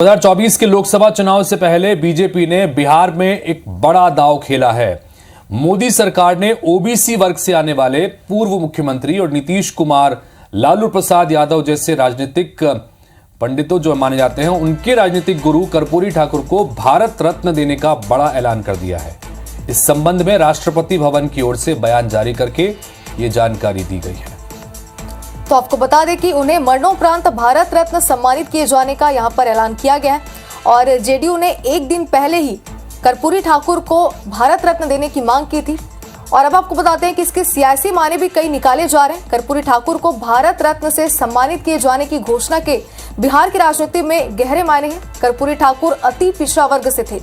2024 के लोकसभा चुनाव से पहले बीजेपी ने बिहार में एक बड़ा दांव खेला है। मोदी सरकार ने ओबीसी वर्ग से आने वाले पूर्व मुख्यमंत्री और नीतीश कुमार, लालू प्रसाद यादव जैसे राजनीतिक पंडितों जो माने जाते हैं, उनके राजनीतिक गुरु कर्पूरी ठाकुर को भारत रत्न देने का बड़ा ऐलान कर दिया है। इस संबंध में राष्ट्रपति भवन की ओर से बयान जारी करके ये जानकारी दी गई है। तो आपको बता दें कि उन्हें मरणोपरांत भारत रत्न सम्मानित किए जाने का यहां पर ऐलान किया गया है और जेडीयू ने एक दिन पहले ही कर्पूरी ठाकुर को भारत रत्न देने की मांग की थी। और अब आपको बताते हैं कि इसके सियासी मायने भी कई निकाले जा रहे हैं। कर्पूरी ठाकुर को भारत रत्न से सम्मानित किए जाने की घोषणा के बिहार की राजनीति में गहरे मायने हैं। कर्पूरी ठाकुर अति पिछड़ा वर्ग से थे।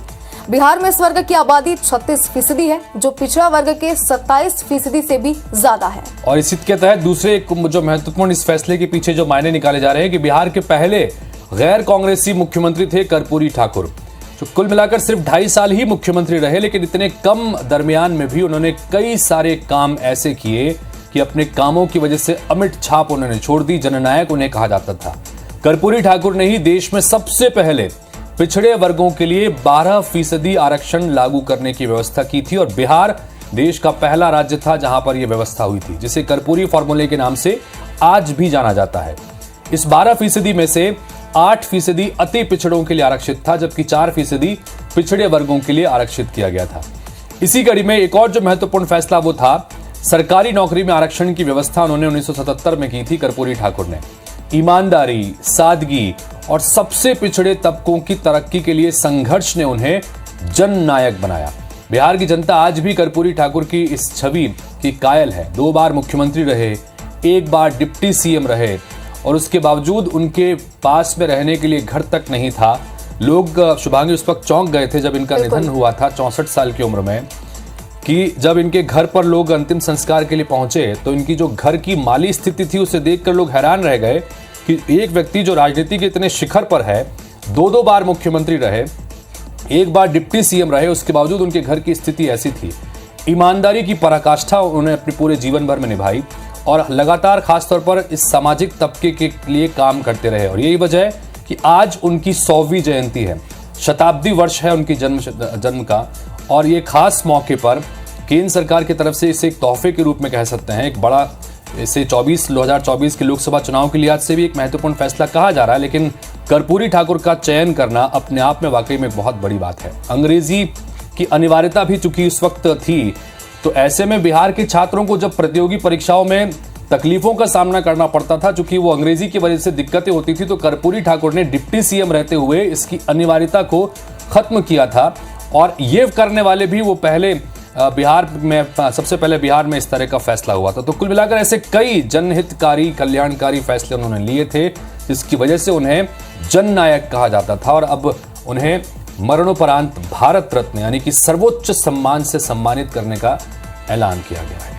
बिहार में इस वर्ग की आबादी 36% है, जो पिछड़ा वर्ग के 27% से भी ज्यादा है। और इसी के तहत दूसरे एक जो महत्वपूर्ण इस फैसले के पीछे जो मायने निकाले जा रहे हैं कि बिहार के पहले गैर कांग्रेसी मुख्यमंत्री थे कर्पूरी ठाकुर, जो कुल मिलाकर सिर्फ 2.5 साल ही मुख्यमंत्री रहे, लेकिन इतने कम दरमियान में भी उन्होंने कई सारे काम ऐसे किए कि अपने कामों की वजह से अमिट छाप उन्होंने छोड़ दी। जननायक उन्हें कहा जाता था। कर्पूरी ठाकुर ने ही देश में सबसे पहले पिछड़े वर्गों के लिए 12% आरक्षण लागू करने की व्यवस्था की थी और बिहार देश का पहला राज्य था जहां पर यह व्यवस्था हुई थी, जिसे कर्पूरी फॉर्मूले के नाम से आज भी जाना जाता है। इस 12% में से 8% अति पिछड़ों के लिए आरक्षित था, जबकि 4% पिछड़े वर्गों के लिए आरक्षित किया गया था। इसी कड़ी में एक और जो महत्वपूर्ण फैसला वो था सरकारी नौकरी में आरक्षण की व्यवस्था उन्होंने 1977 में की थी कर्पूरी ठाकुर ने। ईमानदारी, सादगी और सबसे पिछड़े तबकों की तरक्की के लिए संघर्ष ने उन्हें जननायक बनाया। बिहार की जनता आज भी कर्पूरी ठाकुर की इस छवि की कायल है। 2 बार मुख्यमंत्री रहे, 1 बार डिप्टी सीएम रहे और उसके बावजूद उनके पास में रहने के लिए घर तक नहीं था। लोग शुभांगी उस वक्त चौंक गए थे जब इनका निधन हुआ था 64 साल की उम्र में, कि जब इनके घर पर लोग अंतिम संस्कार के लिए पहुंचे तो इनकी जो घर की माली स्थिति थी उसे देखकर लोग हैरान रह गए कि एक व्यक्ति जो राजनीति के इतने शिखर पर है, 2 बार मुख्यमंत्री रहे, 1 बार डिप्टी सीएम रहे, उसके बावजूद उनके घर की स्थिति ऐसी थी। ईमानदारी की पराकाष्ठा उन्होंने अपने पूरे जीवन भर में निभाई और लगातार खासतौर पर इस सामाजिक तबके के लिए काम करते रहे। और यही वजह है कि आज उनकी 100वीं जयंती है, शताब्दी वर्ष है उनकी जन्म का। और ये खास मौके पर केंद्र सरकार की तरफ से इसे एक तोहफे के रूप में कह सकते हैं, एक बड़ा इसे 2024 के लोकसभा चुनाव के लिहाज से भी एक महत्वपूर्ण फैसला कहा जा रहा है। लेकिन कर्पूरी ठाकुर का चयन करना अपने आप में वाकई में बहुत बड़ी बात है। अंग्रेजी की अनिवार्यता भी चूंकि उस वक्त थी, तो ऐसे में बिहार के छात्रों को जब प्रतियोगी परीक्षाओं में तकलीफों का सामना करना पड़ता था, चूंकि वो अंग्रेजी की वजह से दिक्कतें होती थी, तो कर्पूरी ठाकुर ने डिप्टी सीएम रहते हुए इसकी अनिवार्यता को खत्म किया था। और ये करने वाले भी वो पहले बिहार में सबसे पहले बिहार में इस तरह का फैसला हुआ था। तो कुल मिलाकर ऐसे कई जनहितकारी, कल्याणकारी फैसले उन्होंने लिए थे, जिसकी वजह से उन्हें जननायक कहा जाता था। और अब उन्हें मरणोपरांत भारत रत्न यानी कि सर्वोच्च सम्मान से सम्मानित करने का ऐलान किया गया है।